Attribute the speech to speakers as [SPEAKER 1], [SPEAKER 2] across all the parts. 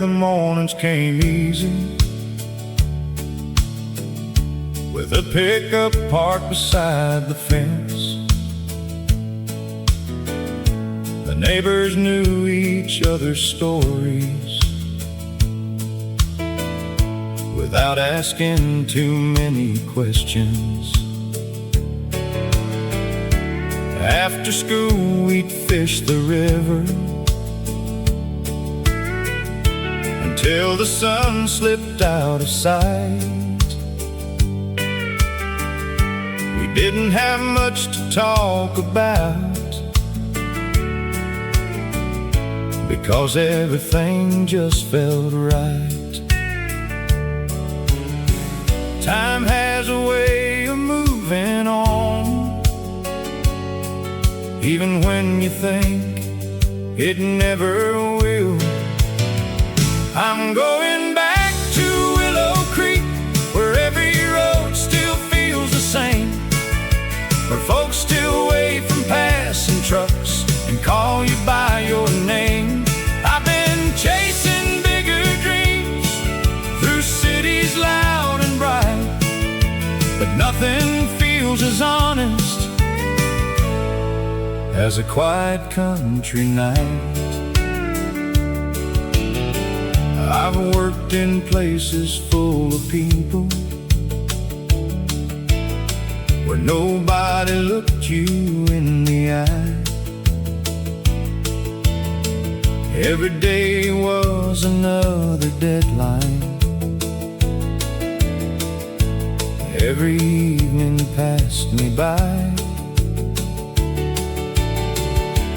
[SPEAKER 1] the mornings came easy, with a pickup parked beside the fence. The neighbors knew each other's stories without asking too many questions. After school we'd fish the river until the sun slipped out of sight. We didn't have much to talk about because everything just felt right. Time has a way of moving on, even when you think it never will. I'm going back to Willow Creek, where every road still feels the same, where folks still wave from passing trucks and call you by your name. I've been chasing bigger dreams through cities loud and bright, but nothing feels as honest as a quiet country night. I've worked in places full of people where nobody looked you in the eye. Every day was another deadline. Every evening passed me by.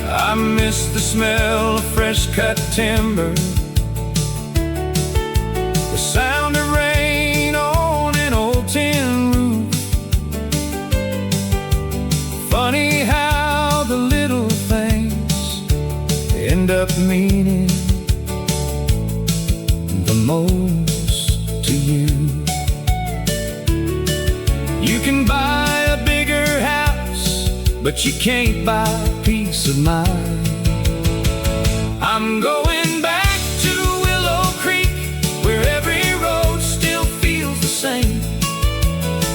[SPEAKER 1] I miss the smell of fresh cut timber, the sound of rain on an old tin roof. Funny how the little things end up meaning the most to you. You can buy a bigger house, but you can't buy peace of mind. I'm going back to Willow Creek, where every road still feels the same,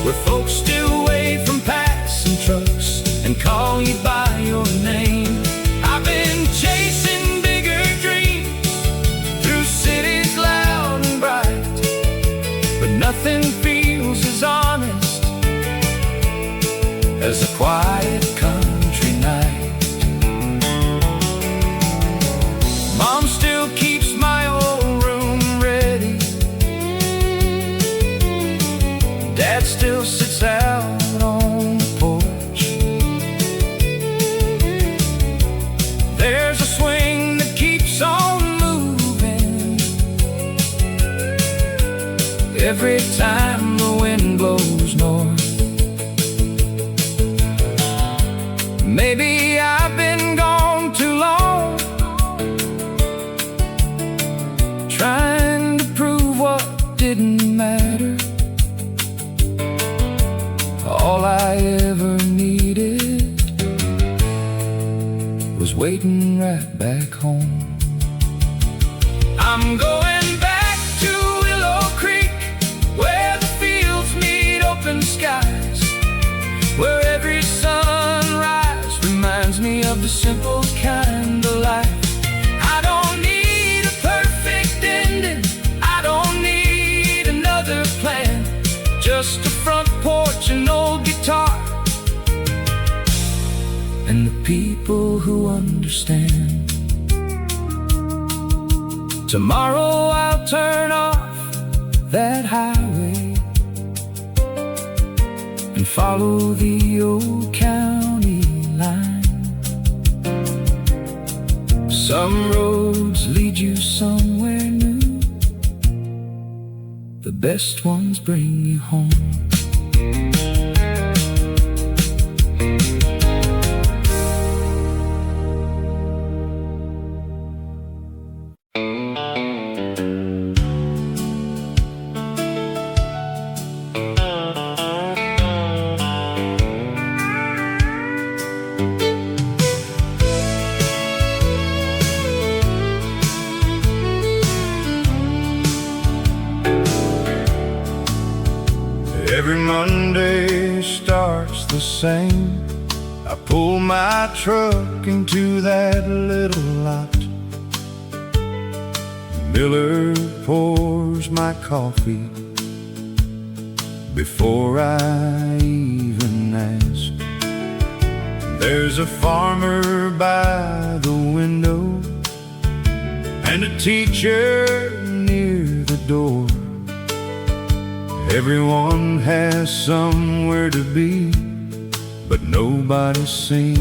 [SPEAKER 1] where folks still wave from passing trucks and call you by your name. I've been chasing bigger dreams through cities loud and bright, but nothing feels as honest as a quiet country night. Mom still keeps my old room ready, Dad still sits out on the porch. There's a swing that keeps on moving every time the wind blows north. Maybe I've been gone too long, trying to prove what didn't matter. All I ever needed was waiting right back home. I'm going back to Willow Creek, where the fields meet open skies, where every sunrise reminds me of the simple kind of life. I don't need a perfect ending, I don't need another plan, just a front porch, an old guitar, and the people who understand. Tomorrow I'll turn off that highway and follow the old county line. Some roads lead you somewhere new, the best ones bring you home. Every Monday starts the same. I pull my truck into that little lot. Miller pours my coffee before I even ask. There's a farmer by the window and a teacher near the door. Everyone has somewhere to be, but nobody seems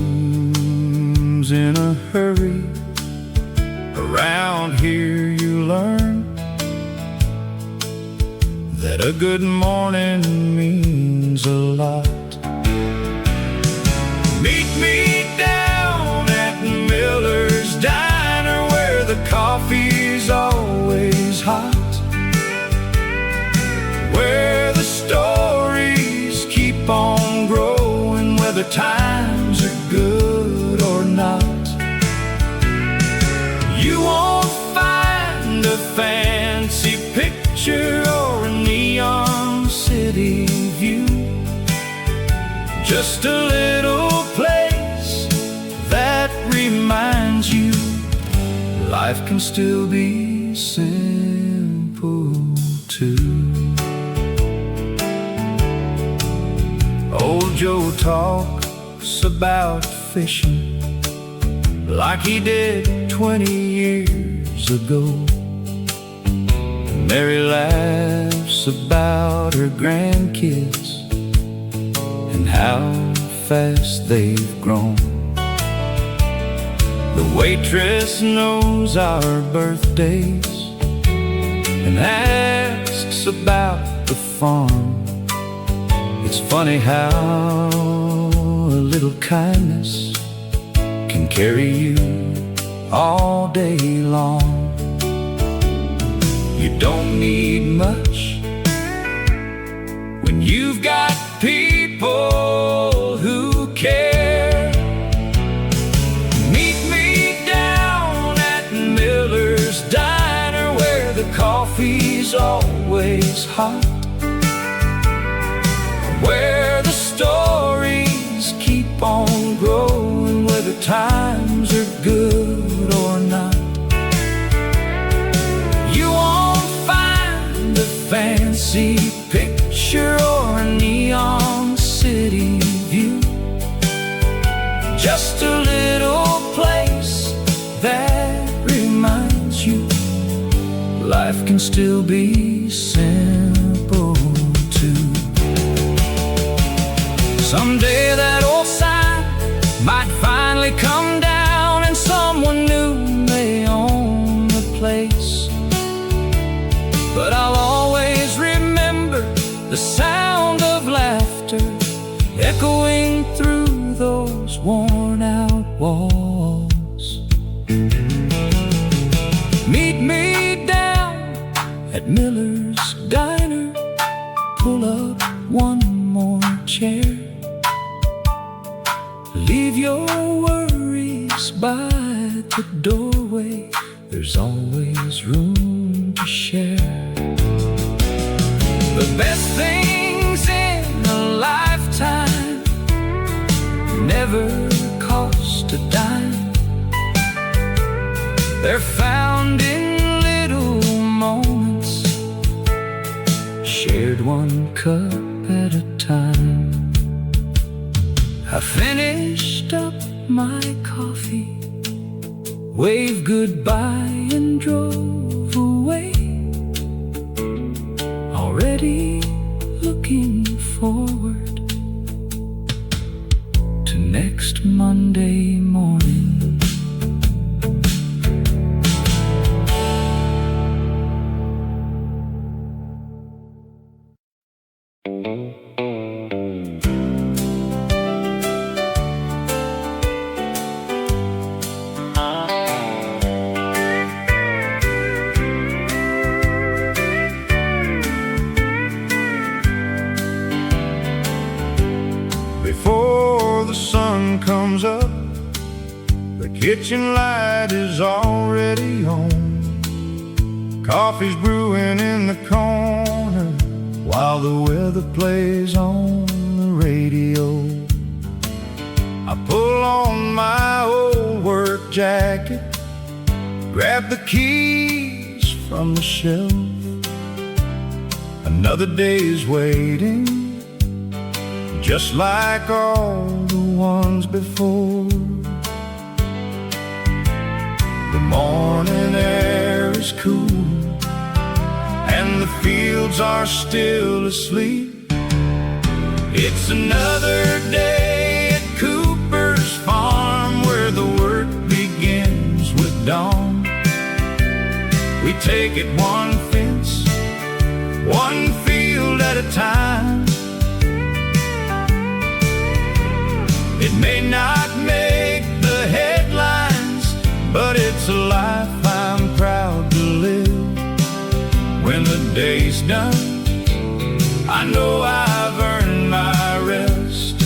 [SPEAKER 1] in a hurry. Around here you learn that a good morning means a lot. Meet me down at Miller's Diner, where the coffee's always hot, where the stories keep on growing, whether times are good or not. You won't find a fancy picture or a neon city view, just a little place that reminds you life can still be simple too. Old Joe talks about fishing like he did 20 years ago. Mary laughs about her grandkids and how fast they've grown. The waitress knows our birthdays and asks about the farm. It's funny how a little kindness can carry you all day long. You don't need much when you've got people who care. Meet me down at Miller's Diner, where the coffee's always hot, where the stories keep on growing, whether times are good or not. You won't find a fancy picture or a neon city view, just a little place that reminds you life can still be simple too. Someday that old sign might finally come down and someone new may own the place, but I'll always remember the sound of laughter echoing through those worn out walls. Meet me down at Miller's Diner, pull up one more chair, leave your worries by the doorway, there's always room to share. The best things in a lifetime never cost a dime. They're found in little moments, shared one cup at a time. I finished up my coffee, waved goodbye and drove away, already looking forward to next Monday morning.
[SPEAKER 2] Before the sun comes up, the kitchen light is already on. Coffee's brewing in the corner while the weather plays on the radio. I pull on my old work jacket, grab the keys from the shelf. Another day's waiting, just like all the ones before. The morning air is cool and the fields are still asleep. It's another day at Cooper's farm, where the work begins with dawn. We take it one fence, one field at a time. It may not make the headlines, but it's a life I'm proud to live. When the day's done, I know I've earned my rest.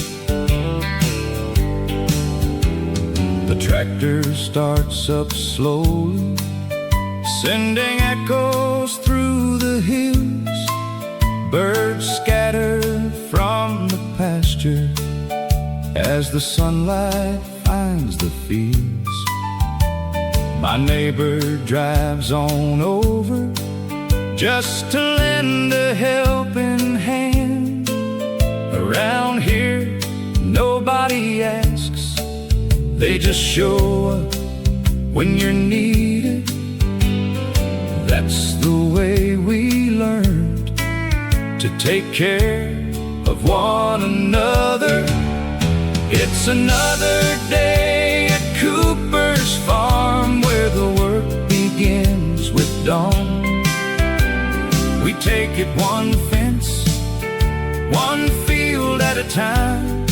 [SPEAKER 2] The tractor starts up slowly, sending echoes through the hills. Birds scatter from the pasture as the sunlight finds the fields. My neighbor drives on over just to lend a helping hand. Around here, nobody asks, they just show up when you're needed. That's the way we learned to take care of one another. It's another day at Cooper's farm, where the work begins with dawn. We take it one fence, one field at a time.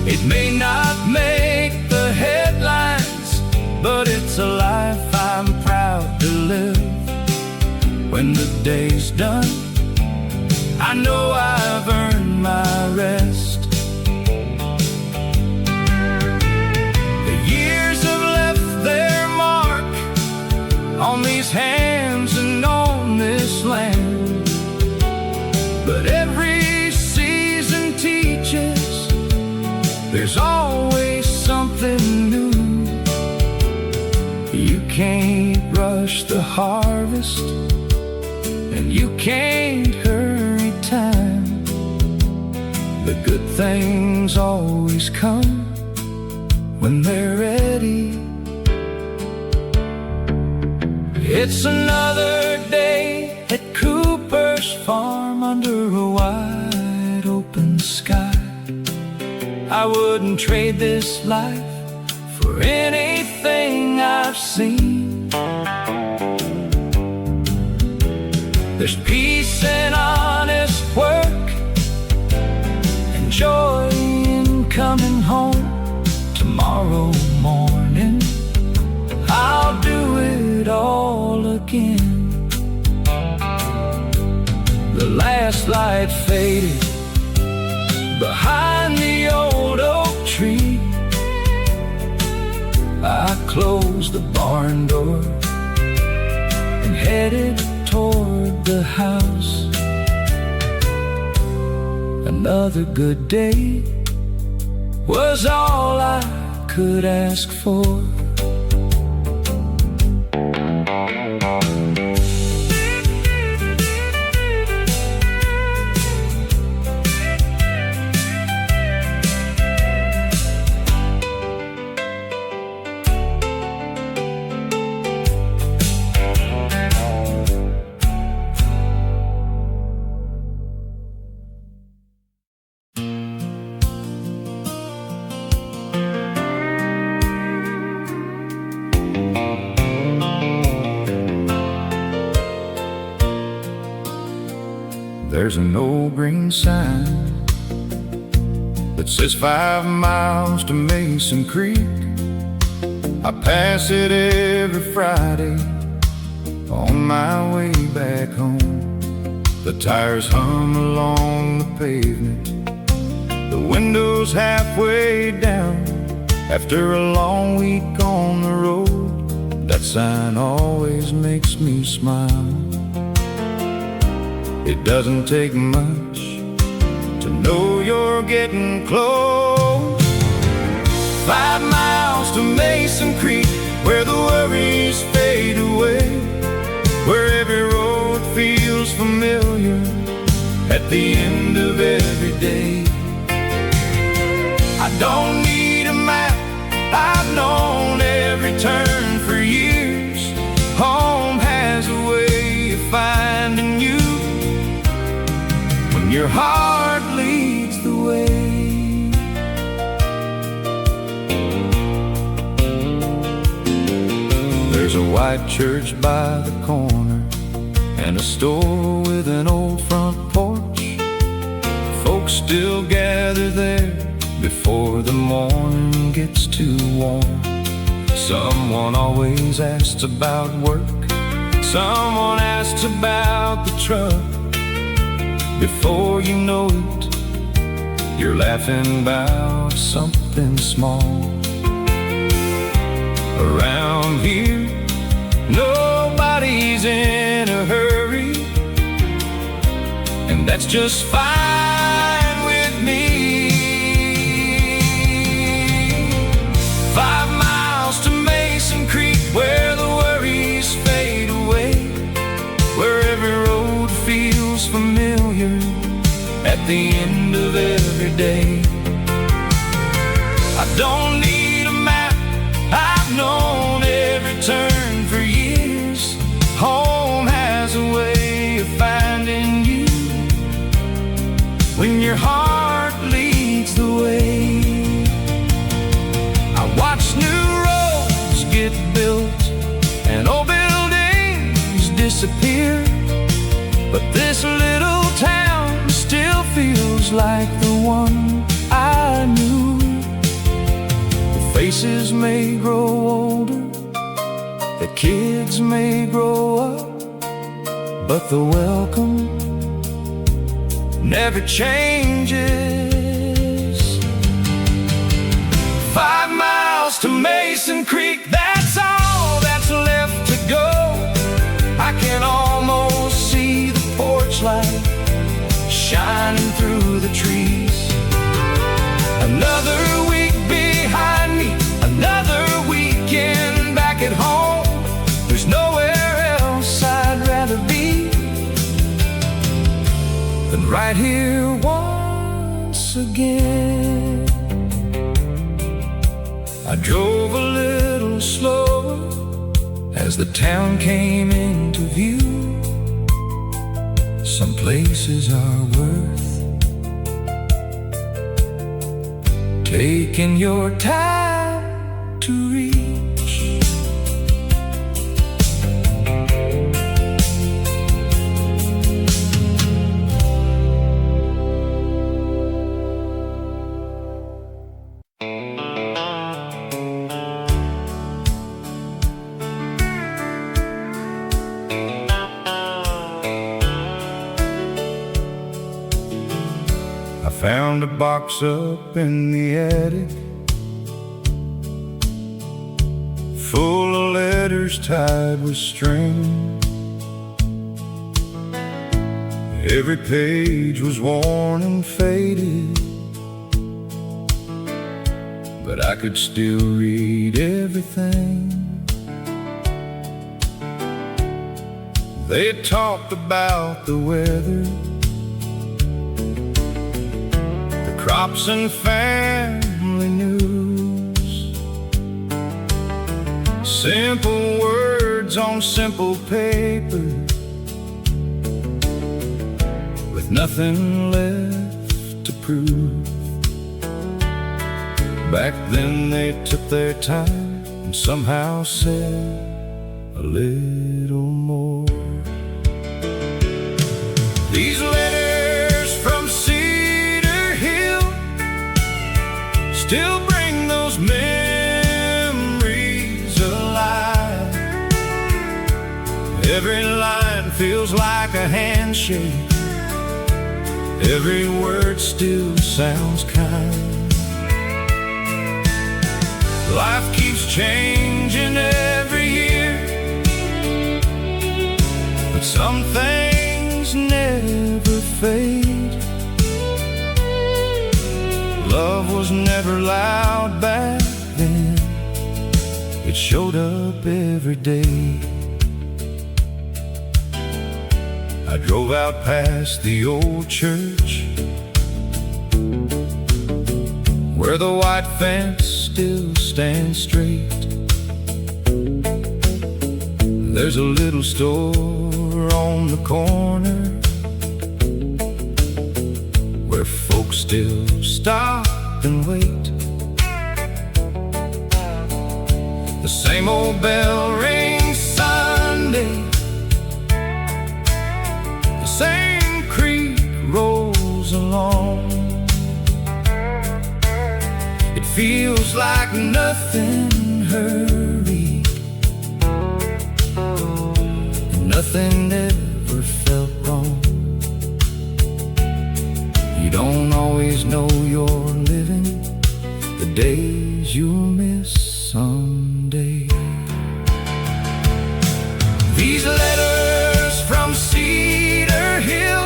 [SPEAKER 2] It may not make the headlines, but it's a life I'm proud to live. When the day's done, I know I've earned my rest. The years have left their mark on these hands and on this land, but every season teaches there's always something new. You can't rush the harvest, and you can't hurry time. The good things always come when they're ready. It's another day at Cooper's farm, under a wide open sky. I wouldn't trade this life for anything I've seen. There's peace in honest work, and joy in coming home. Tomorrow morning, I'll do it all again. The last light faded behind the old oak tree. I closed the barn door and headed toward the house. Another good day was all I could ask for. There's an old green sign that says 5 miles to Mason Creek. I pass it every Friday on my way back home. The tires hum along the pavement, the window's halfway down. After a long week on the road, that sign always makes me smile. It doesn't take much to know you're getting close. 5 miles to Mason Creek, where the worries fade away, where every road feels familiar at the end of every day. I don't need a map, I've known every turn for years. Home has a way of finding you when your heart leads the way. There's a white church by the corner and a store with an old front porch. Folks still gather there before the morning gets too warm. Someone always asks about work, someone asks about the truck. Before you know it, you're laughing about something small. Around here, nobody's in a hurry, and that's just fine with me. 5 miles to Mason Creek, where the worries fade away, where every road feels familiar at the end of every day. I don't need a map, I've known every turn for years. Home has a way of finding you when your heart leads the way. I watch new roads get built and old buildings disappear, but this little town still feels like the one I knew. The faces may grow older, the kids may grow up, but the welcome never changes. 5 miles to Mason Creek, that's all that's left to go. I can almost see the porch light shining through the trees. Another week behind me, another weekend back at home. There's nowhere else I'd rather be than right here once again. I drove a little slower as the town came into view. Some places are worth taking your time to reach. Found a box up in the attic, full of letters tied with string. Every page was worn and faded, but I could still read everything. They talked about the weather, crops and family news. Simple words on simple paper, with nothing left to prove. Back then they took their time and somehow said a little more. These letters from still bring those memories alive. Every line feels like a handshake, every word still sounds kind. Life keeps changing every year, but some things things never fade. Love was never loud back then. It showed up every day. I drove out past the old church, where the white fence still stands straight. There's a little store on the corner where folks still stop and wait. The same old bell rings Sunday, the same creek rolls along. It feels like nothing hurried, and nothing ever felt wrong. You don't always know you're living the days you'll miss someday. These letters from Cedar Hill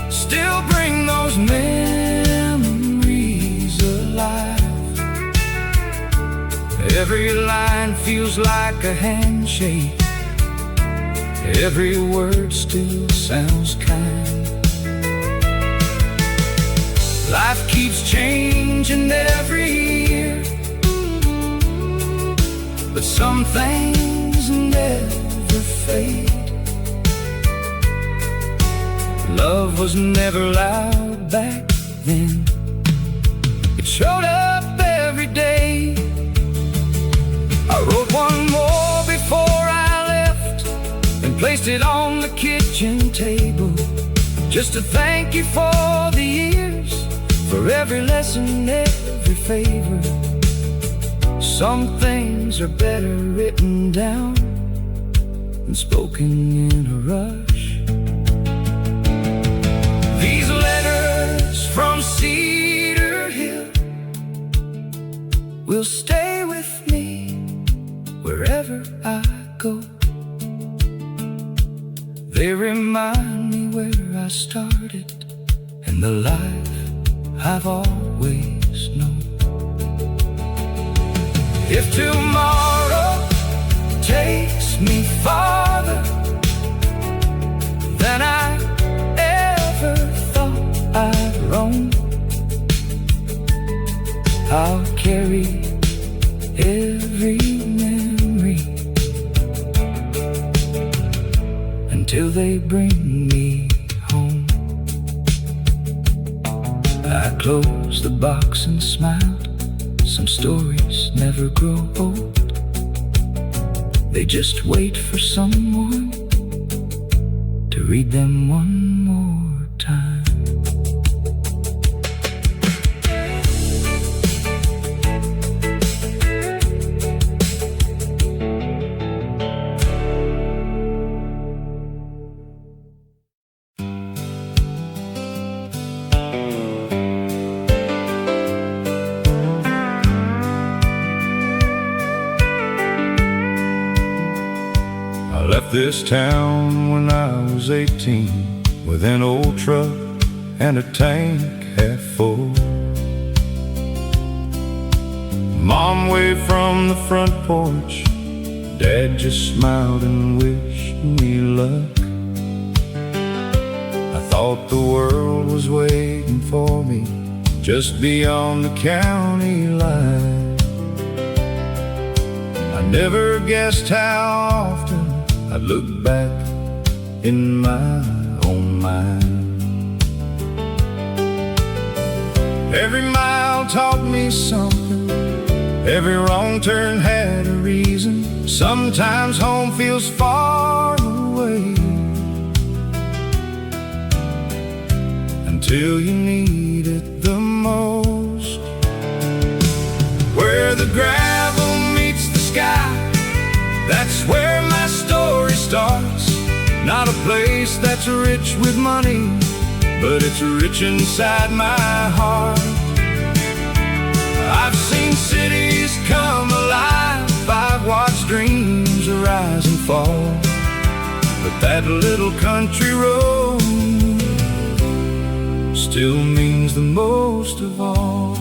[SPEAKER 2] still bring those memories alive. Every line feels like a handshake. Every word still sounds kind. Life keeps changing every year, but some things never fade. Love was never loud back then. It showed up every day. I wrote one more before I left and placed it on the kitchen table, just to thank you for the years, for every lesson, every favor. Some things are better written down than spoken in a rush. These letters from Cedar Hill will stay with me wherever I go. They remind me where I started and the life I've always known. If tomorrow takes me farther than I ever thought I'd roam, I'll carry every memory until they bring me home. I closed the box and smiled. Some stories never grow old. They just wait for someone to read them one more time. I left this town when I was 18 with an old truck and a tank half full. Mom waved from the front porch. Dad just smiled and wished me luck. I thought the world was waiting for me just beyond the county line. I never guessed how often I'd look back in my own mind. Every mile taught me something. Every wrong turn had a reason. Sometimes home feels far away until you need it the most. Where the gravel meets the sky, that's where my story starts. Not a place that's rich with money, but it's rich inside my heart. I've seen cities come alive, I've watched dreams arise and fall, but but that little country road still means the most of all.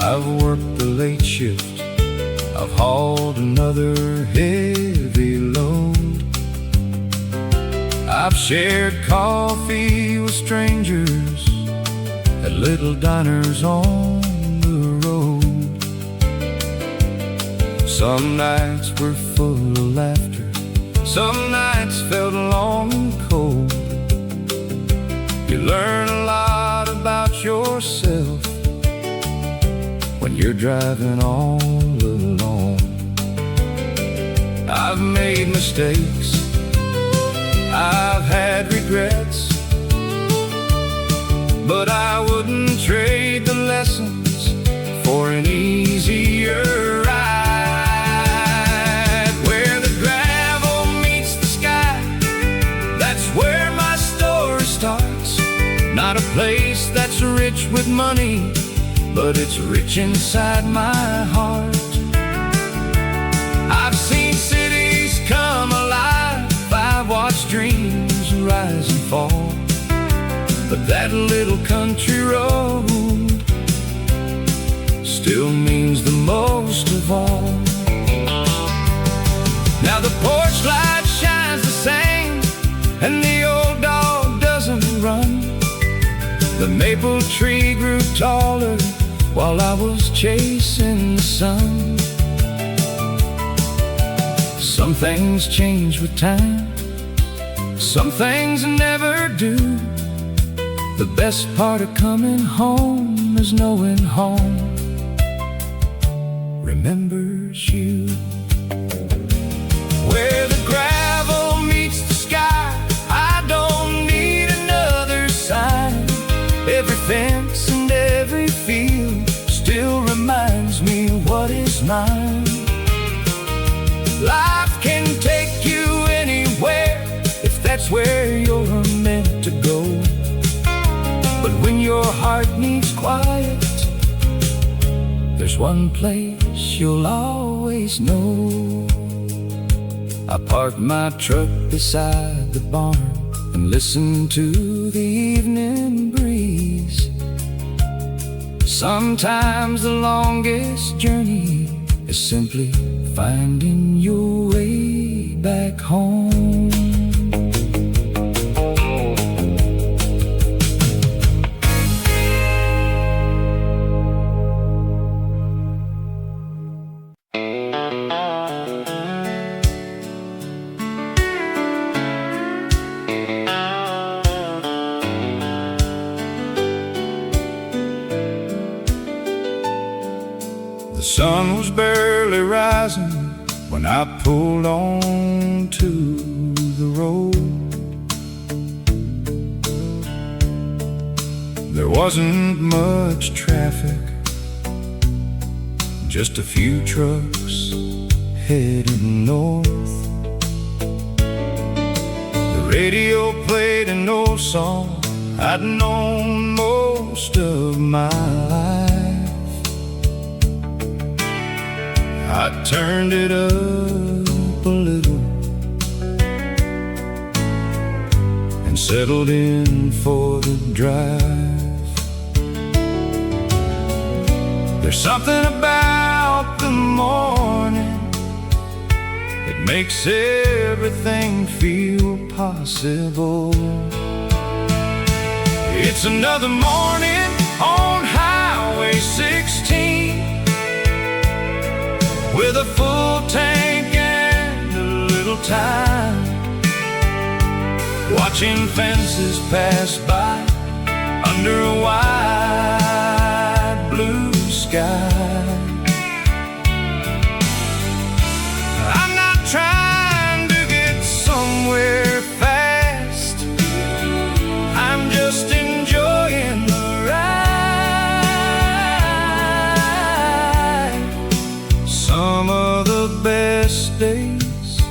[SPEAKER 2] I've worked the late shift, I've hauled another heavy load, I've shared coffee with strangers at little diners on the road. Some nights were full of laughter, some nights felt long and cold. You learn a lot about yourself when you're driving all alone. I've made mistakes, I've had regrets, but I wouldn't trade the lessons for an easier ride. Where the gravel meets the sky, that's where my story starts. Not a place that's rich with money, but it's rich inside my heart. I've seen cities come alive, I've watched dreams rise and fall, but that little country road still means the most of all. Now the porch light shines the same, and the old dog doesn't run. The maple tree grew taller while I was chasing the sun. Some things change with time, some things never do. The best part of coming home is knowing home remembers you. Where the gravel meets the sky, I don't need another sign. Every fence and every field still reminds me what is mine. Life can take you anywhere if that's where you're meant to go. But when your heart needs quiet, there's one place you'll always know. I park my truck beside the barn and listen to the evening breeze. Sometimes the longest journey is simply finding your way back home. The sun was barely rising when I pulled on to the road. There wasn't much traffic, just a few trucks heading north. The radio played an old song I'd known most of my life. I turned it up a little and settled in for the drive. There's something about the morning that makes everything feel possible. It's another morning on Highway 16 with a full tank and a little time, watching fences pass by under a wide blue sky. I'm not trying to get somewhere fast, I'm just enjoying the ride. Some of the best days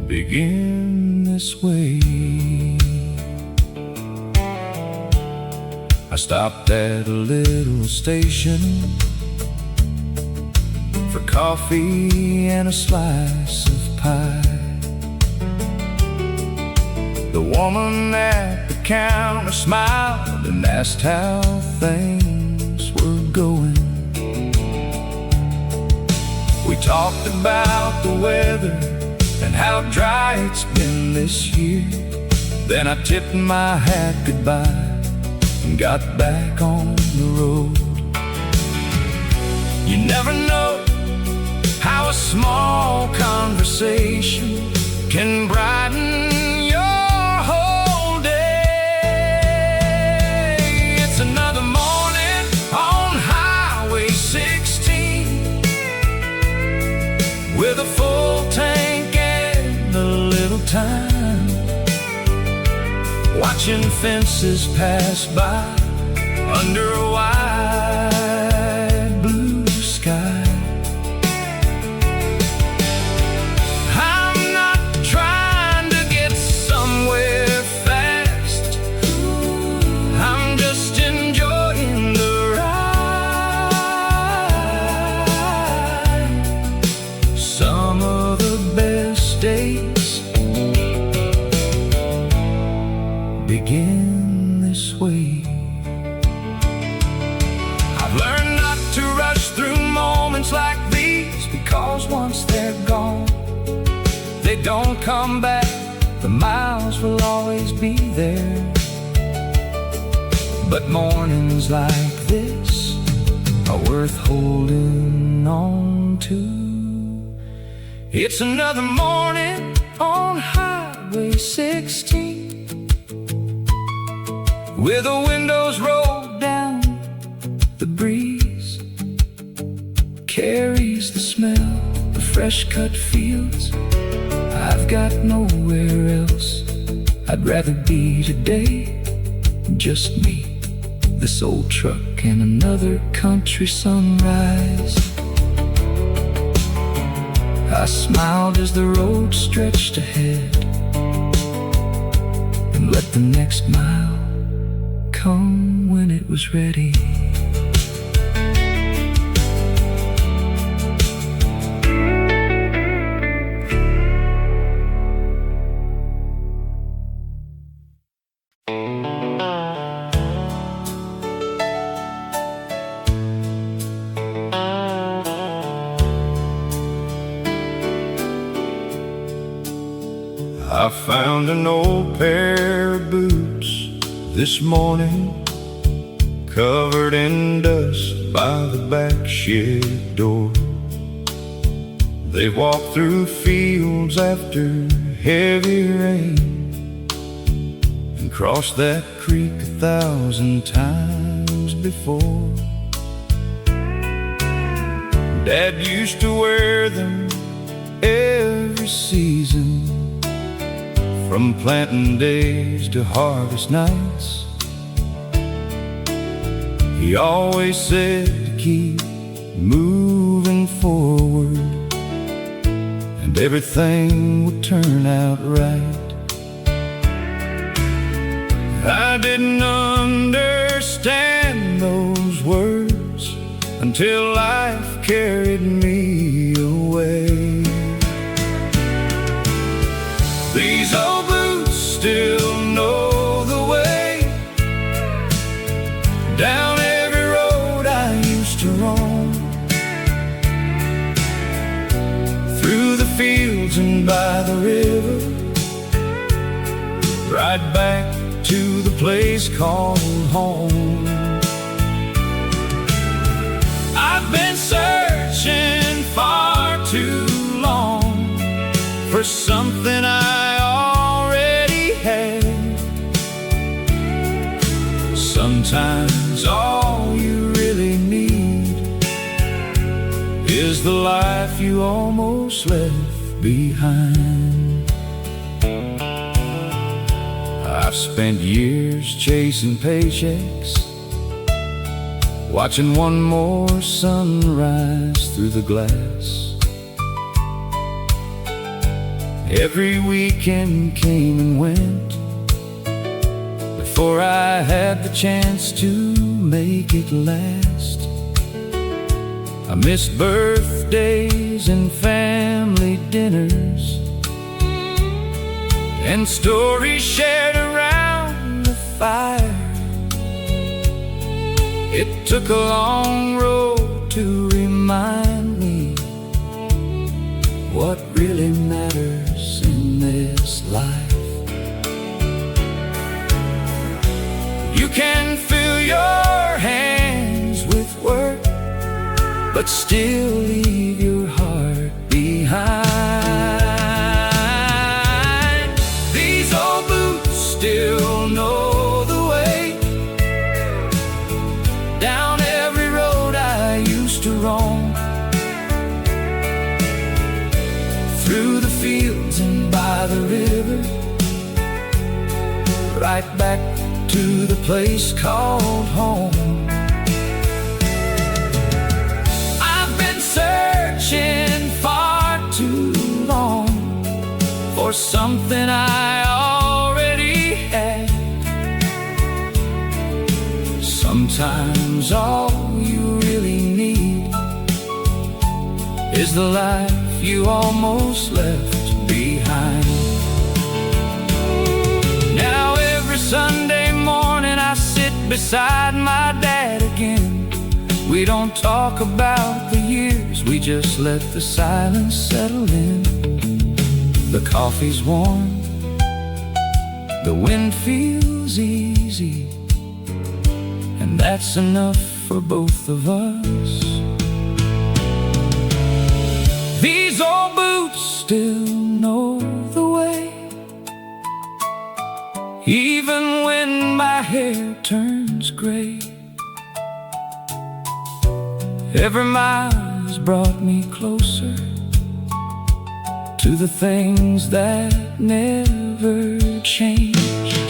[SPEAKER 2] begin this way. I stopped at a little station for coffee and a slice of pie. The woman at the counter smiled and asked how things were going. We talked about the weather and how dry it's been this year. Then I tipped my hat goodbye and got back on the road. You never know how a small conversation can brighten your whole day. It's another morning on Highway 16 with a full tank and a little time, watching fences pass by under a wide blue sky. I'm not trying to get somewhere fast, I'm just enjoying the ride. Some of the best days begin this way. I've learned not to rush through moments like these, because once they're gone, they don't come back. The miles will always be there, but mornings like this are worth holding on to. It's another morning on Highway 16 with the windows rolled down. The breeze carries the smell of fresh cut fields. I've got nowhere else I'd rather be today. Just me, this old truck, and another country sunrise. I smiled as the road stretched ahead and let the next mile come when it was ready. I found an old pair of boots this morning, covered in dust by the back shed door. They walked through fields after heavy rain and crossed that creek 1,000 times before. Dad used to wear them every season, from planting days to harvest nights. He always said to keep moving forward, and everything would turn out right. I didn't understand those words until life carried me away. These old boots still know the way down every road I used to roam, through the fields and by the river, right back to the place called home. I've been searching far too long for something I already had. Sometimes all you really need is the life you almost left behind. I've spent years chasing paychecks, watching one more sunrise through the glass. Every weekend came and went, but before I had the chance to make it last. I missed birthdays and family dinners and stories shared around the fire. It took a long road to remind me what really matters in this life. You can fill your hands with work, but still leave your heart behind. These old boots still know the way down every road I used to roam, through the fields and by the river, right back to the place called home. I've been searching far too long for something I already had. Sometimes all you really need is the life you almost left behind. Now every Sunday morning I sit beside my dad again. We don't talk about the years, we just let the silence settle in. The coffee's warm, the wind feels easy, and that's enough for both of us. These old boots still know the way, even when my hair turns gray. Every mile has brought me closer to the things that never changed.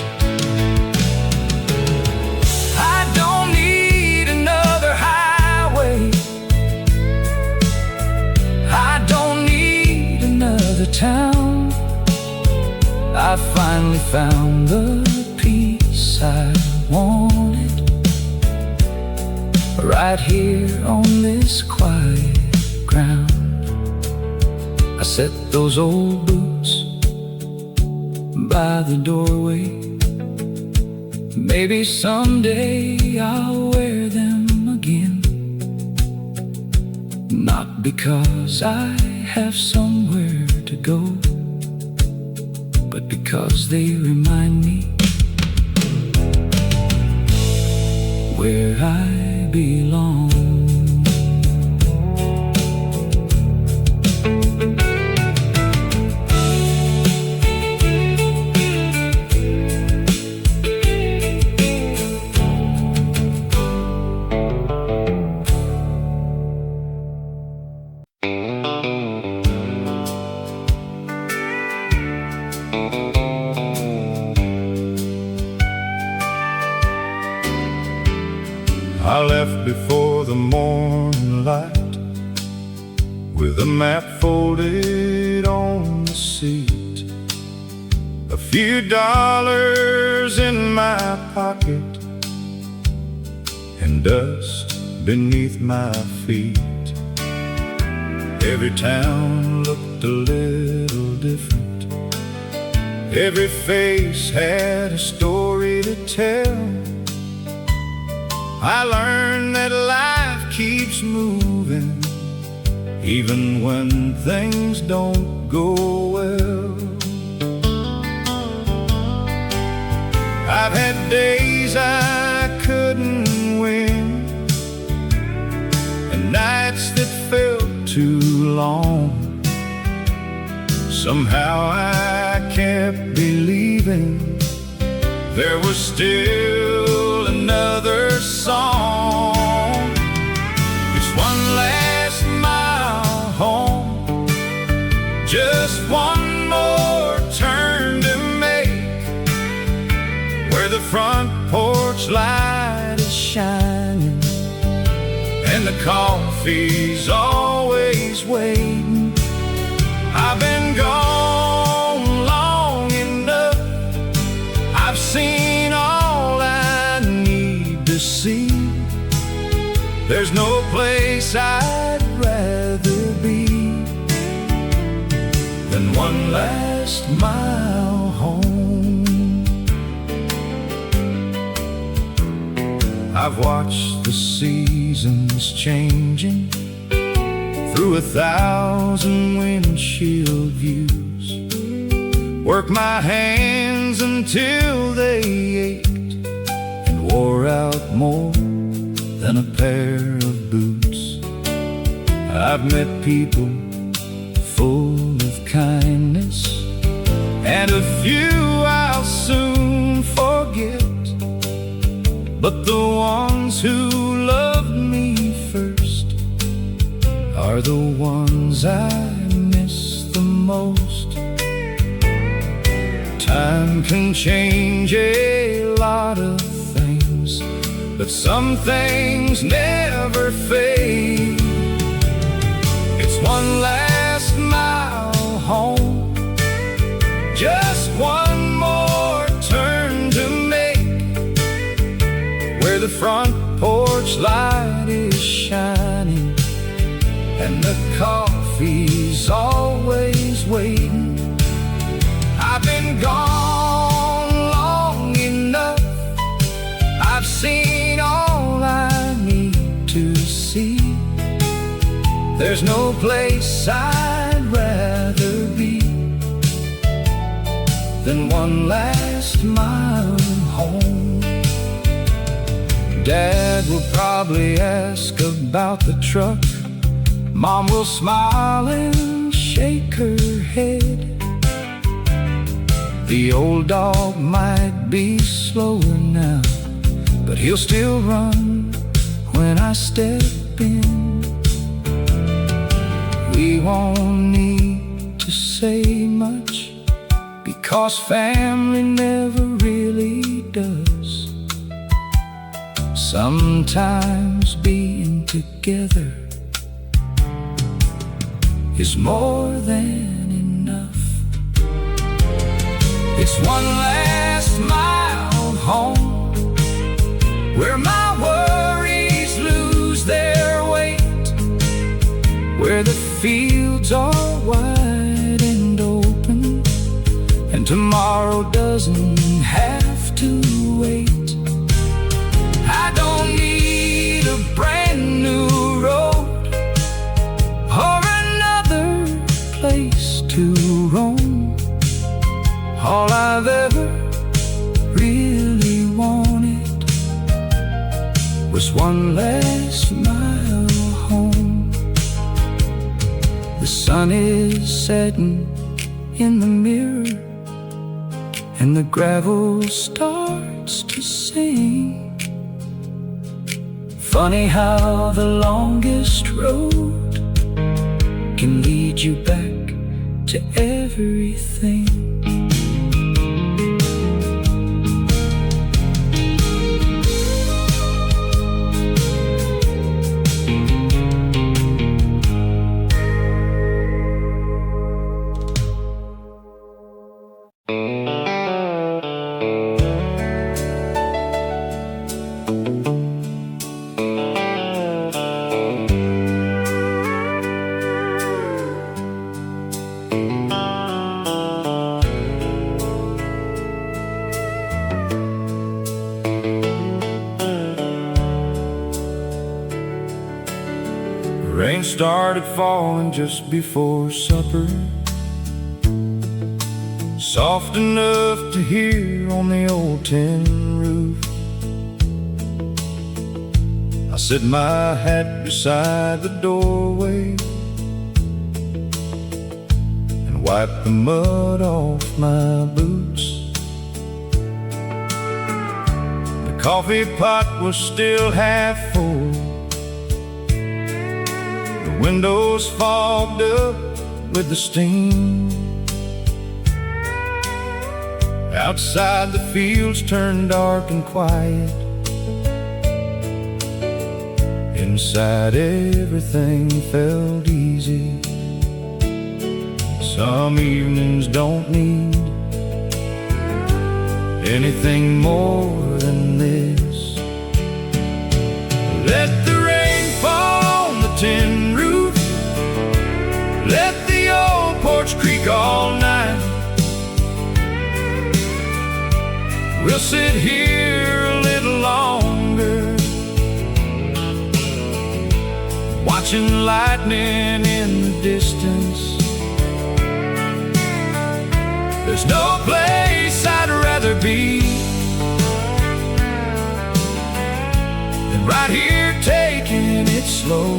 [SPEAKER 2] I don't need another highway, I don't need another town. I finally found the peace I wanted, right here on this quiet ground. I set those old boots by the doorway. Maybe someday I'll wear them again, not because I have somewhere to go, but because they remind me where I belong.
[SPEAKER 1] I left before the morning light, with a map folded on the seat, a few dollars in my pocket, and dust beneath my feet. Every town looked a little different, every face had a story to tell. I learned that life keeps moving, even when things don't go well. I've had days I couldn't win, and nights that felt too long. Somehow I kept believing there was still another song. It's one last mile home, just one more turn to make, where the front porch light is shining and the coffee's always waiting. I've been gone long enough, I've seen all
[SPEAKER 2] There's no place I'd rather be than one last mile home. I've watched the seasons changing through 1,000 windshield views, work my hands until they ached and wore out more than a pair of boots. I've met people full of kindness, and a few I'll soon forget, but the ones who loved me first are the ones I miss the most. Time can change a lot of things, but some things never fade. It's one last mile home, just one more turn to make, where the front porch light is shining and the coffee's always waiting. I've been gone long enough, I've seen all I need to see. There's no place I'd rather be than one last mile home. Dad will probably ask about the truck, Mom will smile and shake her head. The old dog might be slower now, but he'll still run when I step in. We won't need to say much, because family never really does. Sometimes being together is more than enough. It's one last mile home, where my worries lose their weight, where the fields are wide and open, and tomorrow doesn't have to wait. I don't need a brand new road or another place to roam. All I've ever really wanted was one last mile home. The sun is setting in the mirror, and the gravel starts to sing. Funny how the longest road can lead you back to everything. Rain started falling just before supper, soft enough to hear on the old tin roof. I set my hat beside the doorway and wiped the mud off my boots. The coffee pot was still half full, windows fogged up with the steam. Outside the fields turned dark and quiet. Inside everything felt easy. Some evenings don't need anything more than this. Let the rain sit here a little longer, watching lightning in the distance. There's no place I'd rather be than right here taking it slow,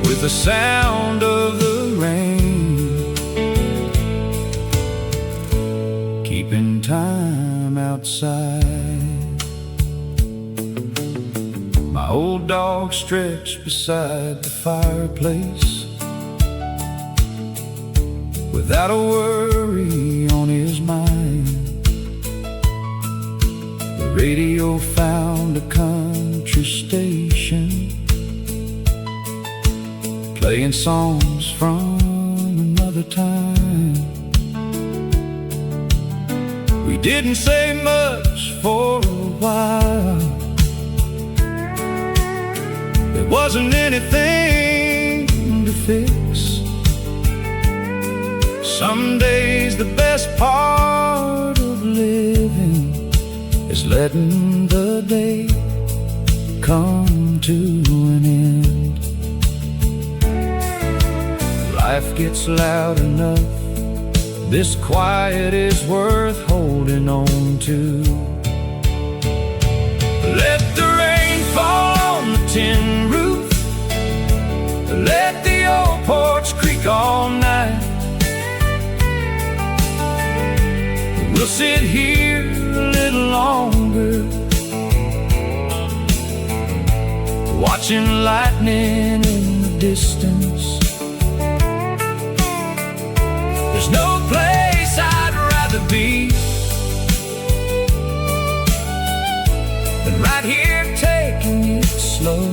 [SPEAKER 2] with the sound of the rain, keeping time outside. My old dog stretched beside the fireplace, without a worry on his mind. The radio found a country station, playing songs from another time. We didn't say much for a while. There wasn't anything to fix. Some days the best part of living is letting the day come to an end. Life gets loud enough, this quiet is worth holding on to. Let the rain fall on the tin roof, let the old porch creak all night. We'll sit here a little longer, watching lightning in the distance. There's no place I'd rather be than right here taking it slow,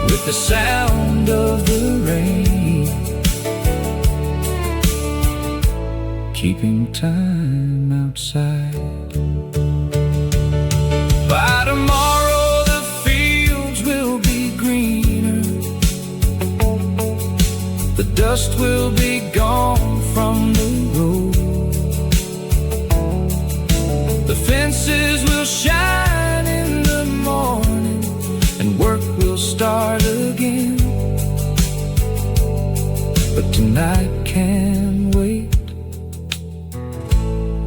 [SPEAKER 2] with the sound of the rain, keeping time outside. By tomorrow the fields will be greener, the dust will be gone from the road, the fences will shine in the morning, and work will start again. But tonight can't wait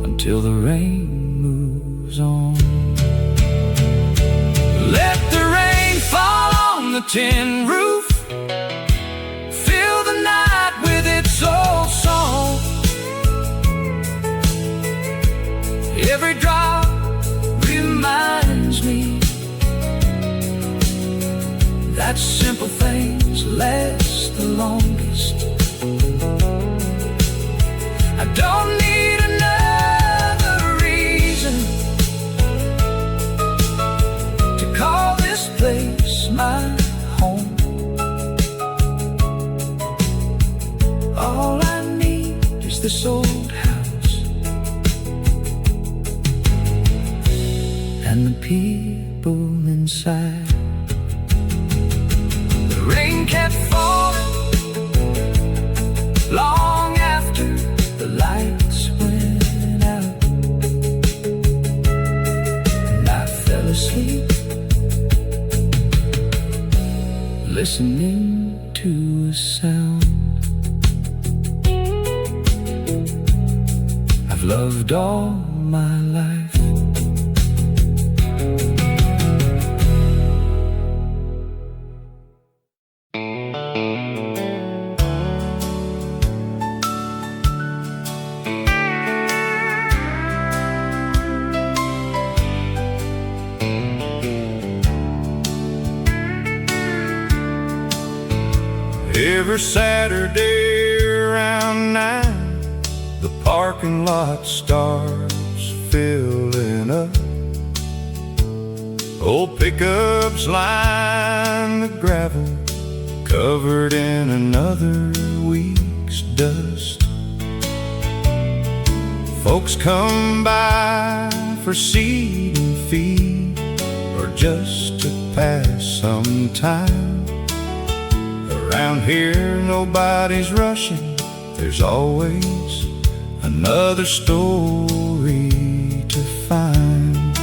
[SPEAKER 2] until the rain moves on. Let the rain fall on the tin roof, fill the night with its old song. Every drop reminds me that simple things last the longest. I don't need another reason to call this place my home. All I need is this old house and the people inside. The rain kept falling long after the lights went out, and I fell asleep listening to a sound I've loved all my life. Every Saturday around 9, the parking lot starts filling up. Old pickups line the gravel, covered in another week's dust. Folks come by for seed and feed, or just to pass some time. Around here nobody's rushing, there's always another story to find.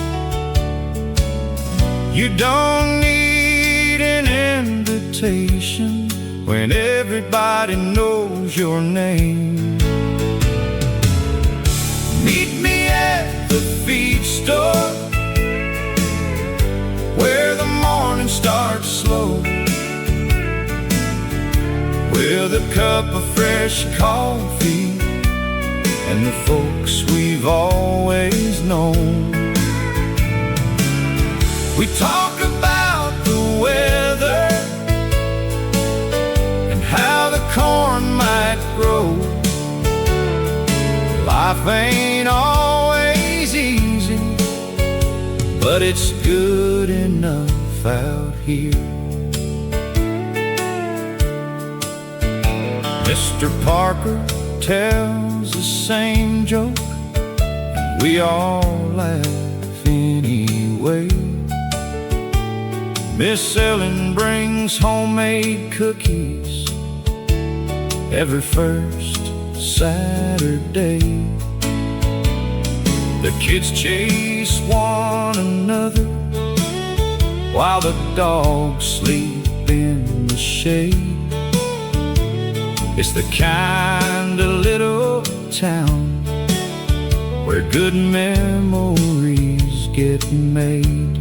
[SPEAKER 2] You don't need an invitation when everybody knows your name. Meet me at the feed store, where the morning starts slow, with a cup of fresh coffee and the folks we've always known. We talk about the weather and how the corn might grow. Life ain't always easy, but it's good enough out here. Mr. Parker tells the same joke, and we all laugh anyway. Miss Ellen brings homemade cookies every first Saturday. The kids chase one another while the dogs sleep in the shade. It's the kind of little town where good memories get made.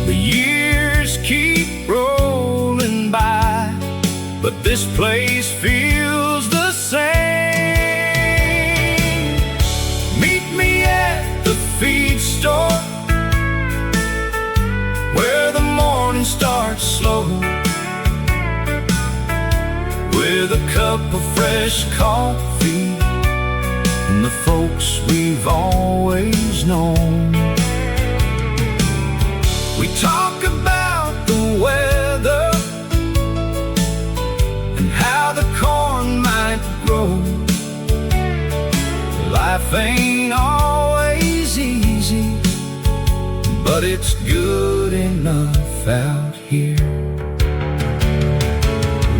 [SPEAKER 2] The years keep rolling by, but this place feels the same. Meet me at the feed store, where the morning starts slow, with a cup of fresh coffee and the folks we've always known. We talk about the weather and how the corn might grow. Life ain't always easy, but it's good enough out here.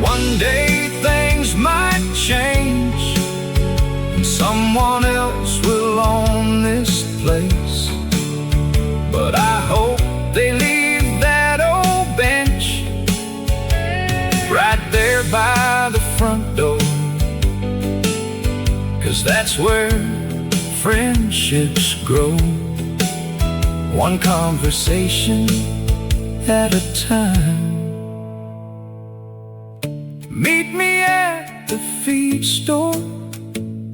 [SPEAKER 2] One day things might change and someone else will own this place, but I hope they leave that old bench right there by the front door, 'cause that's where friendships grow, one conversation at a time. Meet me at the feed store,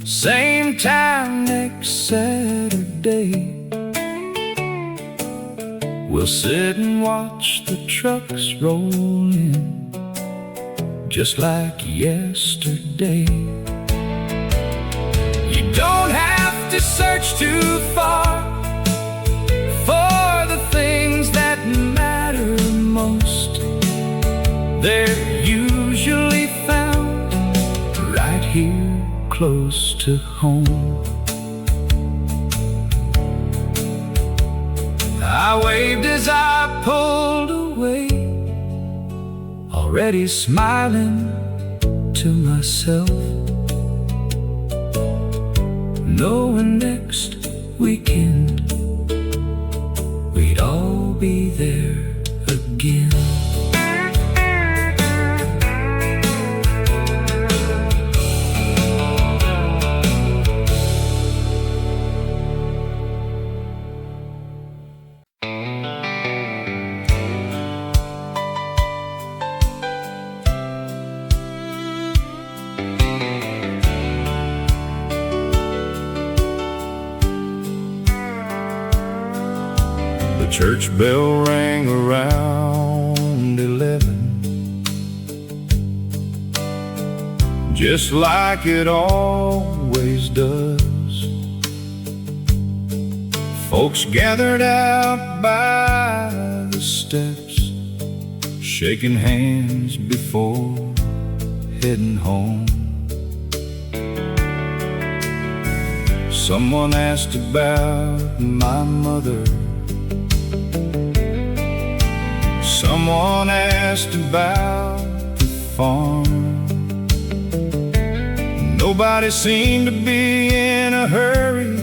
[SPEAKER 2] same time next Saturday. We'll sit and watch the trucks roll in, just like yesterday. You don't have to search too far for the things that matter most. They're usually found right here close to home. I waved as I pulled away, already smiling to myself, knowing next weekend we'd all be there again. Church bell rang around 11, just like it always does. Folks gathered out by the steps, shaking hands before heading home. Someone asked about my mother, someone asked about the farm. Nobody seemed to be in a hurry.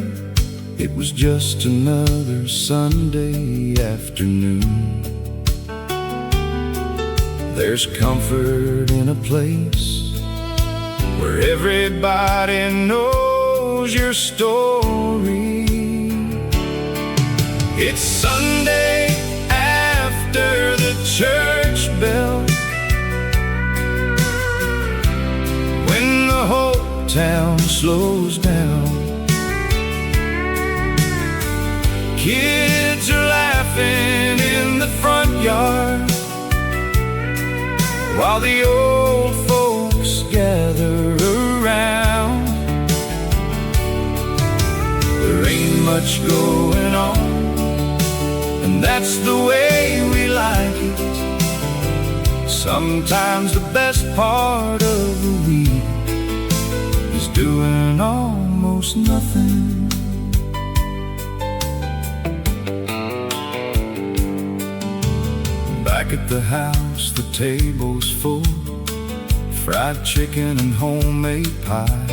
[SPEAKER 2] It was just another Sunday afternoon. There's comfort in a place where everybody knows your story. It's Sunday after the church bell, when the whole town slows down. Kids are laughing in the front yard, while the old folks gather around. There ain't much going on, and that's the way we like it. Sometimes the best part of the week is doing almost nothing. Back at the house, the table's full, fried chicken and homemade pie.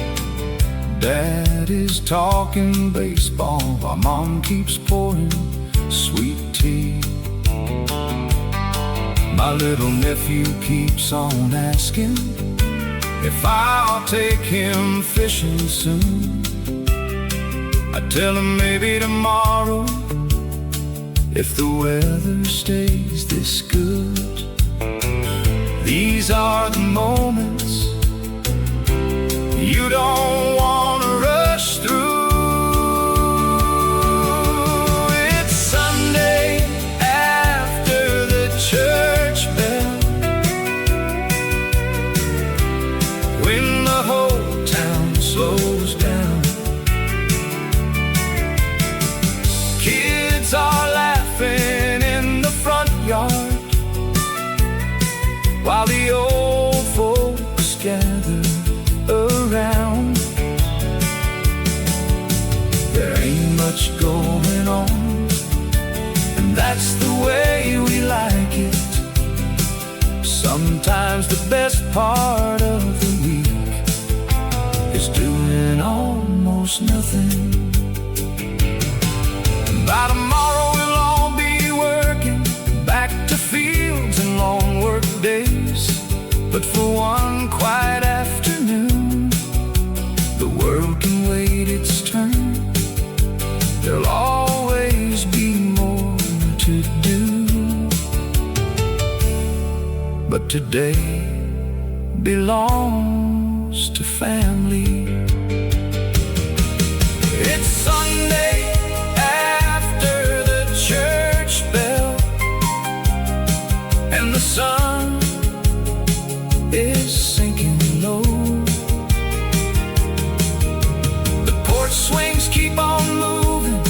[SPEAKER 2] Dad is talking baseball while Mom keeps pouring sweet tea. My little nephew keeps on asking if I'll take him fishing soon. I tell him maybe tomorrow, if the weather stays this good. These are the moments you don't want to rush through. It's Sunday after the church bell, when the whole town slows down. Kids are laughing in the front yard, while the old folks gather around. There ain't much going on, and that's the way we like it. Sometimes the best part of the week is doing almost nothing. By tomorrow we'll all be working, back to fields and long work days. But for one quiet afternoon, the world can wait its turn. There'll always be more to do. But today belongs to family. It's Sunday after the church bell, and the sun is sinking low. The porch swings keep on moving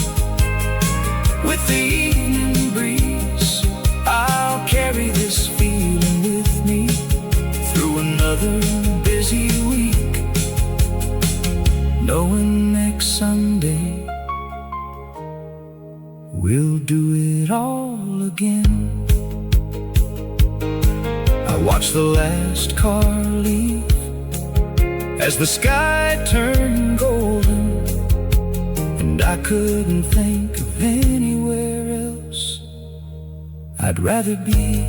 [SPEAKER 2] with the evening breeze. I'll carry this feeling with me through another busy week, knowing next Sunday we'll do it all again. I watched the last car leave as the sky turned golden, and I couldn't think of anywhere else I'd rather be.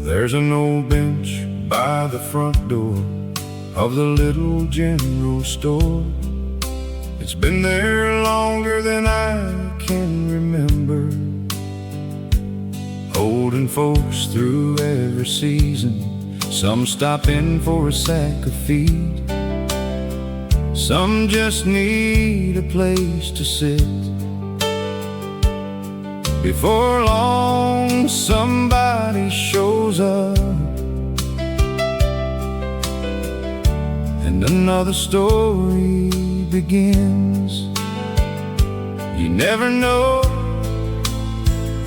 [SPEAKER 2] There's an old bench by the front door of the little general store. It's been there longer than I can remember, holding folks through every season. Some stop in for a sack of feed, some just need a place to sit. Before long, somebody shows up, and another story begins. You never know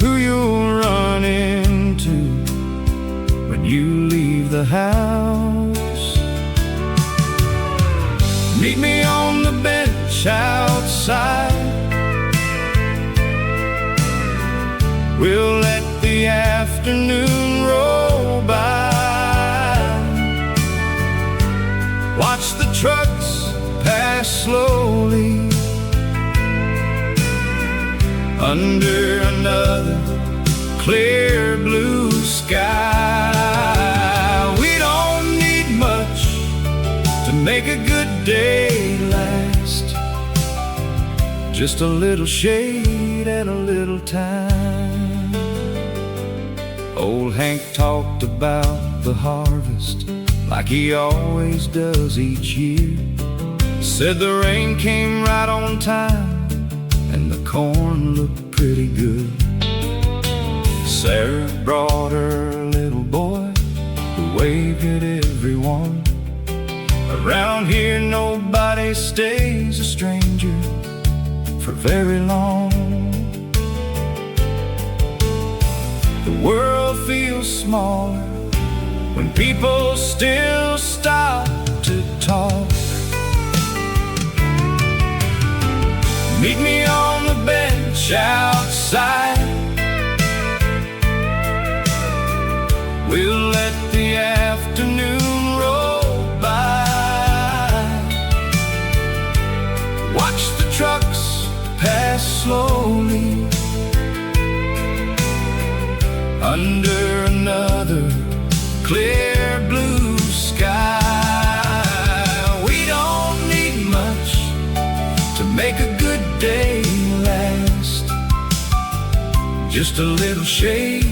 [SPEAKER 2] who you'll run into when you leave the house. Meet me on the bench outside. We'll let the afternoon roll by. Watch the trucks pass slowly under another clear blue sky. We don't need much to make a good day last. Just a little shade and a little time. Old Hank talked about the harvest like he always does each year. Said the rain came right on time and the corn looked pretty good. Sarah brought her little boy who waved at everyone. Around here nobody stays a stranger for very long. The world feels smaller when people still stop to talk. Meet me on the bench outside. We'll let the afternoon roll by. Watch the trucks pass slowly under another clear blue sky. We don't need much to make a good day last. Just a little shade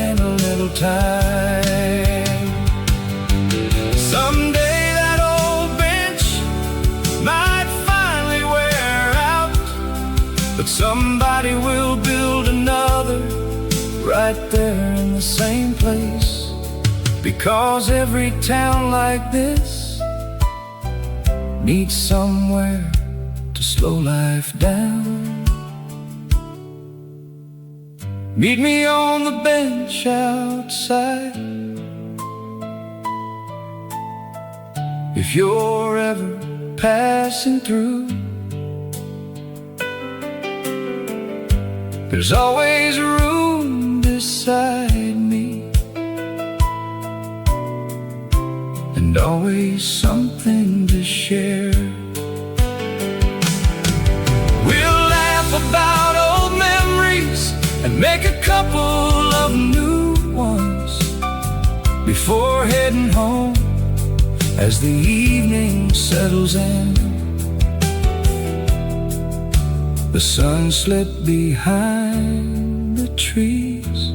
[SPEAKER 2] and a little time. Someday that old bench might finally wear out, but somebody will build another right there in the same place. Because every town like this needs somewhere to slow life down. Meet me on the bench outside. If you're ever passing through, there's always room beside me, and always something to share. We'll laugh about old memories and make a couple of new ones before heading home as the evening settles in. The sun slipped behind the trees.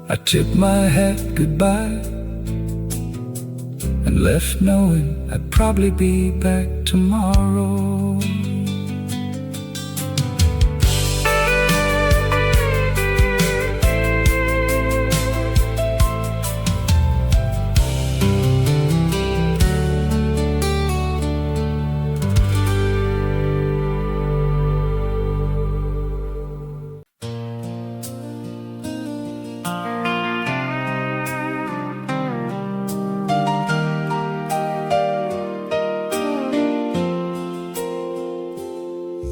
[SPEAKER 2] I tipped my hat goodbye and left knowing I'd probably be back tomorrow.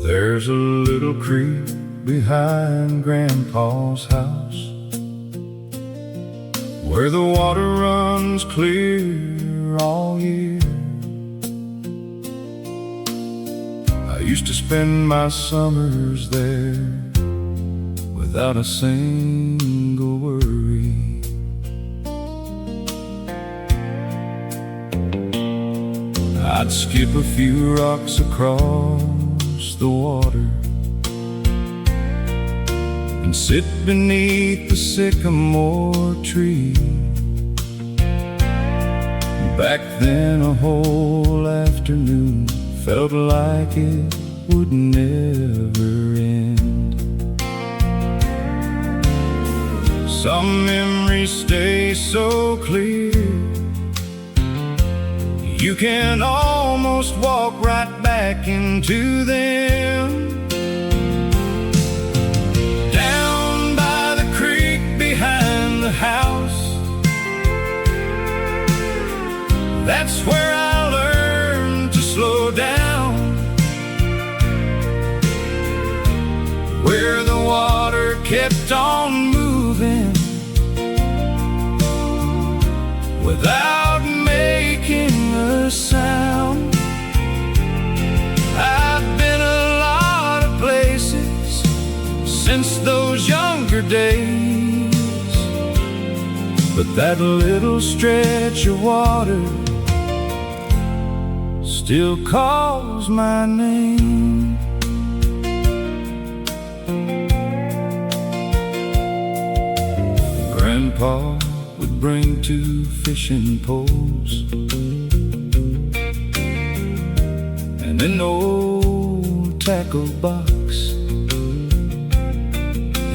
[SPEAKER 2] There's a little creek behind Grandpa's house where the water runs clear all year. I used to spend my summers there without a single worry. I'd skip a few rocks across the water and sit beneath the sycamore tree. Back then a whole afternoon felt like it would never end. Some memories stay so clear, you can almost walk right back back into them. Down by the creek behind the house, that's where I learned to slow down. Where the water kept on moving without making a sound. I've been a lot of places since those younger days, but that little stretch of water still calls my name. Grandpa would bring 2 fishing poles and an old tackle box.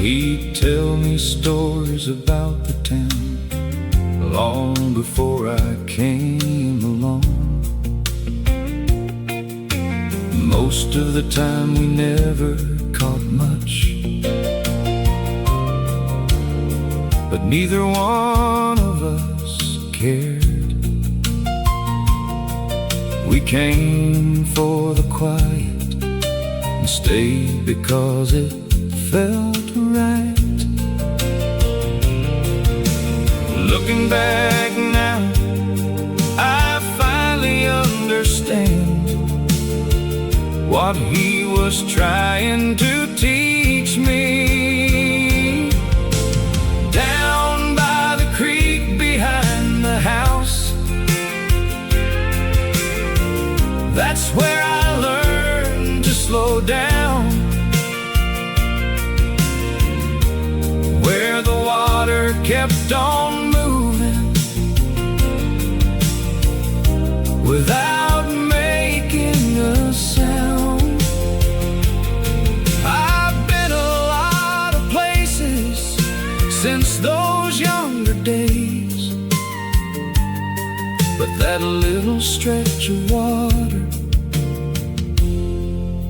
[SPEAKER 2] He'd tell me stories about the town long before I came along. Most of the time we never caught much, but neither one of us cared. We came for the quiet and stayed because it felt right. Looking back now, I finally understand what he was trying to teach me. Down by the creek behind the house, that's where I learned to slow down. Where the water kept on moving without making a sound. I've been a lot of places since those younger days, but that little stretch of water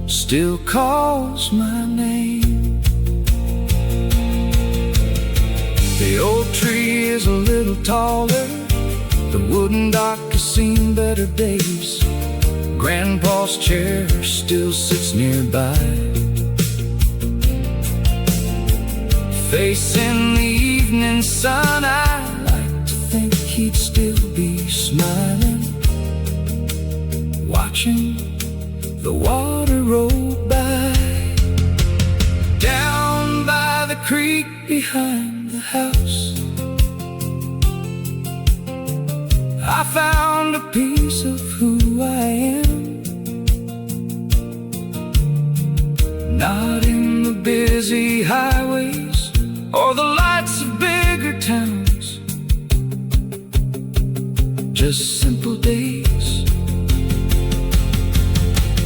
[SPEAKER 2] still calls my name. The old tree is a little taller, the wooden dock has seen better days. Grandpa's chair still sits nearby, facing the evening sun. I like to think he'd still be smiling, watching the water roll by. Down by the creek behind the house, I found a piece of who I am. Not in the busy highways or the lights of bigger towns, just simple days.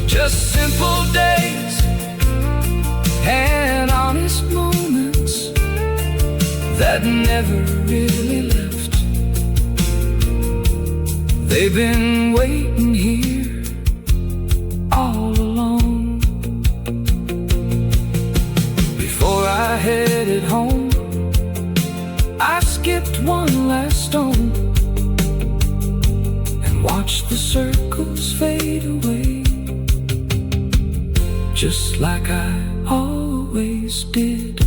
[SPEAKER 2] Just simple days and honest moments that never really left. They've been waiting here all along. Before I headed home, I skipped one last stone and watched the circles fade away, just like I always did.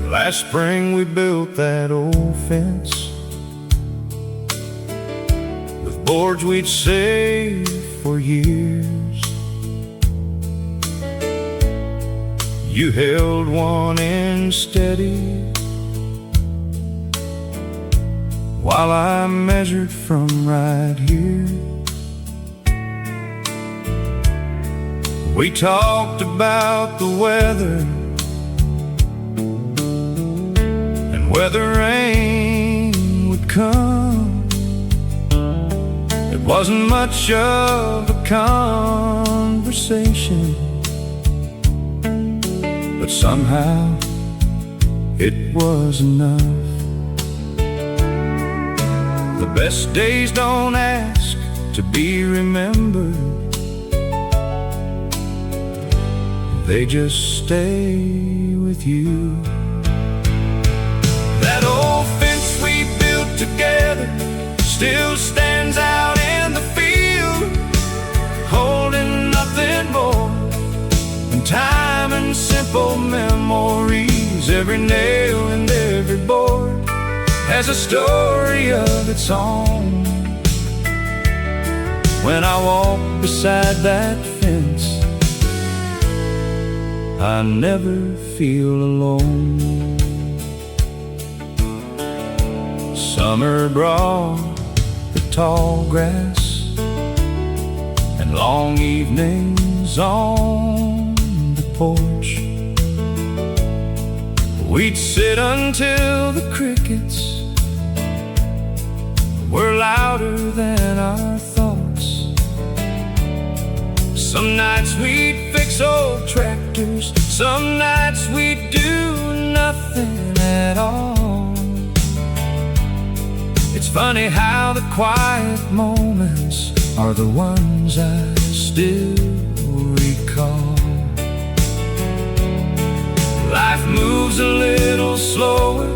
[SPEAKER 2] Last spring we built that old fence with boards we'd saved for years. You held one end steady while I measured from right here. We talked about the weather where the rain would come. It wasn't much of a conversation, but somehow it was enough. The best days don't ask to be remembered, they just stay with you. That old fence we built together still stands out in the field, holding nothing more than time and simple memories. Every nail and every board has a story of its own. When I walk beside that fence, I never feel alone. Summer brought the tall grass and long evenings on the porch. We'd sit until the crickets were louder than our thoughts. Some nights we'd fix old tractors, some nights we'd do nothing at all. It's funny how the quiet moments are the ones I still recall. Life moves a little slower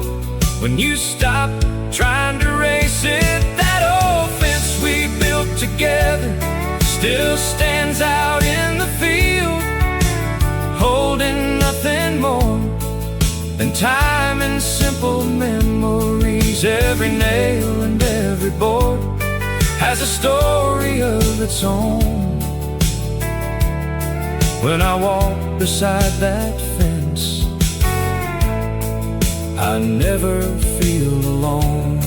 [SPEAKER 2] when you stop trying to race it. That old fence we built together still stands out in the field, holding nothing more than time and simple memories. Every nail and every board has a story of its own. When I walk beside that fence, I never feel alone.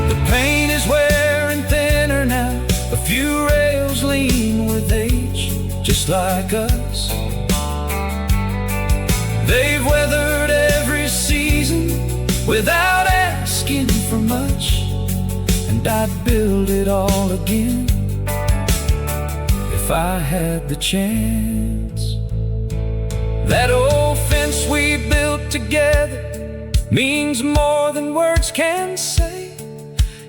[SPEAKER 2] The paint is wearing thinner now, a few rails lean with age, just like us. They've weathered every season without asking for much, and I'd build it all again if I had the chance. That old fence we built together means more than words can say.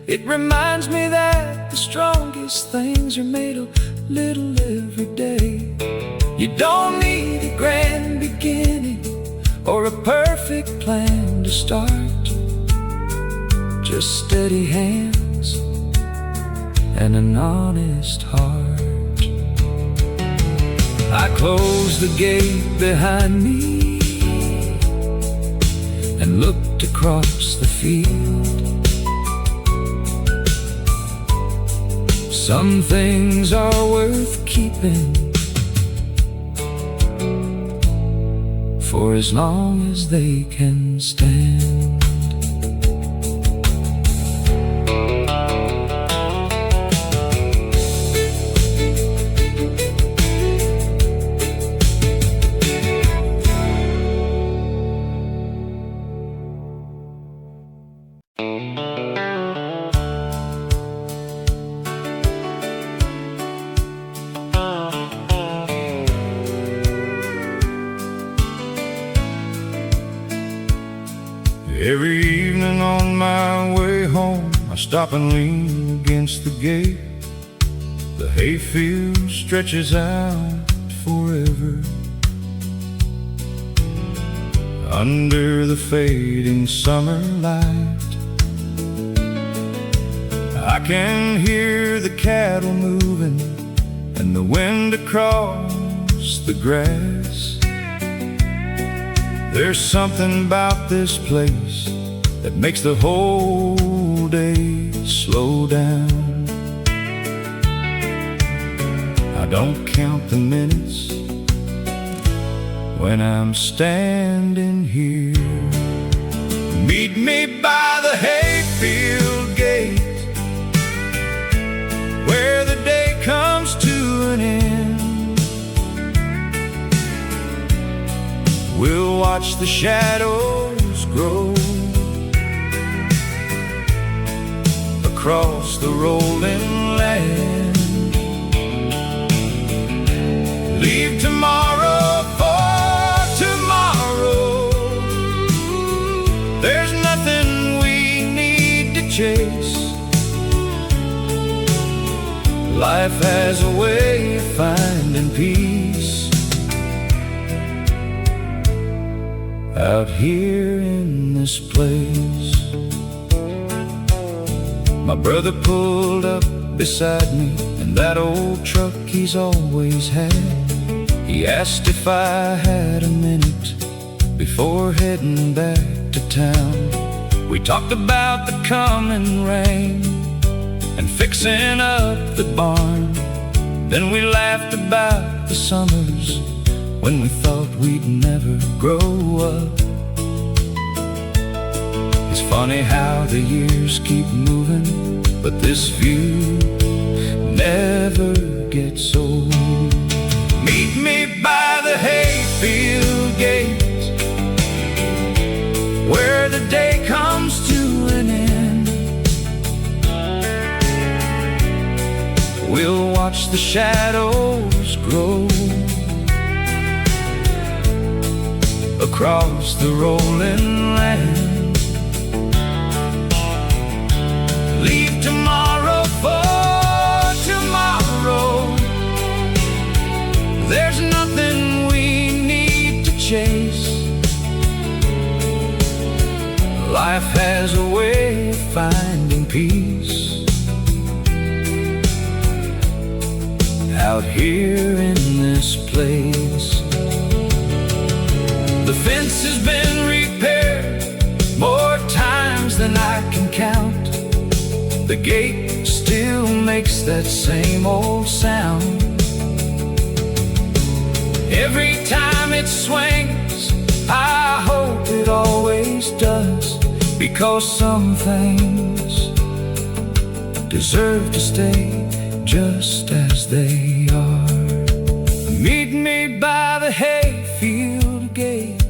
[SPEAKER 2] It reminds me that the strongest things are made a little every day. You don't need a grand beginning or a perfect plan to start, just steady hands and an honest heart. I closed the gate behind me and looked across the field. Some things are worth keeping for as long as they can stand. Every evening on my way home, I stop and lean against the gate. The hayfield stretches out forever under the fading summer light. I can hear the cattle moving and the wind across the grass. There's something about this place that makes the whole day slow down. I don't count the minutes when I'm standing here. Meet me by the hayfield gate, where the day comes to an end. We'll watch watch the shadows grow across the rolling land. Leave tomorrow for tomorrow. There's nothing we need to chase. Life has a way of finding peace out here in this place. My brother pulled up beside me in that old truck he's always had. He asked if I had a minute before heading back to town. We talked about the coming rain and fixing up the barn. Then we laughed about the summers when we thought we'd never grow up. It's funny how the years keep moving, but this view never gets old. Meet me by the hayfield gate, where the day comes to an end. We'll watch the shadows grow across the rolling land. Leave tomorrow for tomorrow. There's nothing we need to chase. Life has a way of finding peace out here in this place. The fence has been repaired more times than I can count. The gate still makes that same old sound. Every time it swings, I hope it always does, because some things deserve to stay just as they are. Meet me by the hayfield gate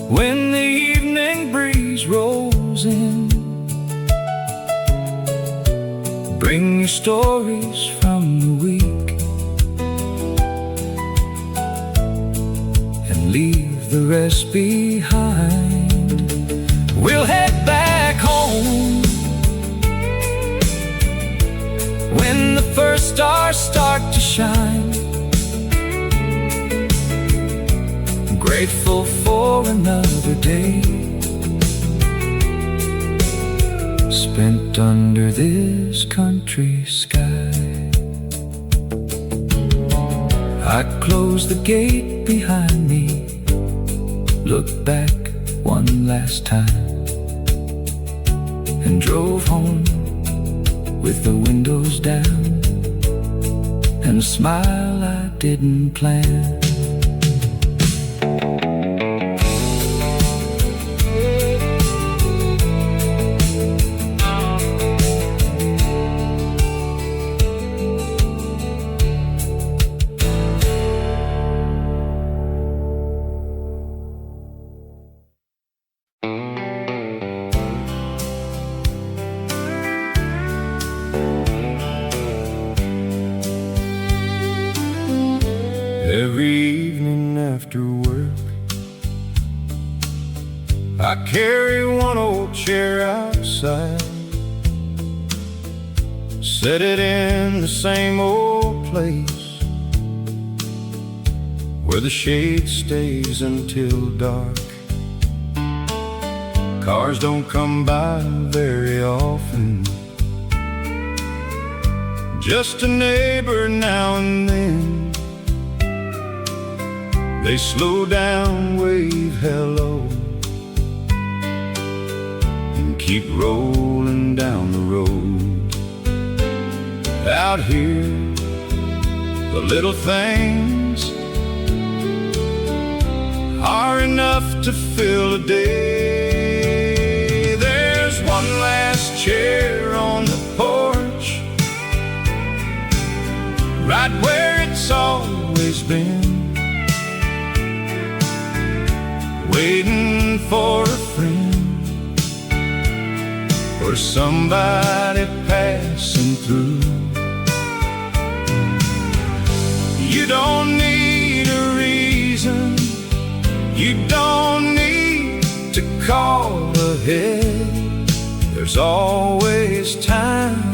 [SPEAKER 2] when the evening breeze rolls in. Bring your stories from the week and leave the rest behind. We'll head back home when the first stars start to shine. Grateful for another day spent under this country sky. I closed the gate behind me, looked back one last time, and drove home with the windows down and a smile I didn't plan. Every evening after work, I carry one old chair outside, set it in the same old place where the shade stays until dark. Cars don't come by very often, just a neighbor now and then. They slow down, wave hello, and keep rolling down the road. Out here, the little things are enough to fill a day. There's one last chair on the porch, right where it's always been. for somebody passing through. You don't need a reason, you don't need to call ahead. There's always time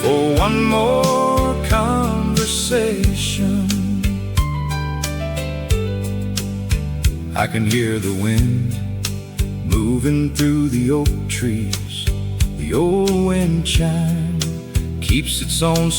[SPEAKER 2] for one more conversation. I can hear the wind moving through the oak trees. The old wind chime keeps its own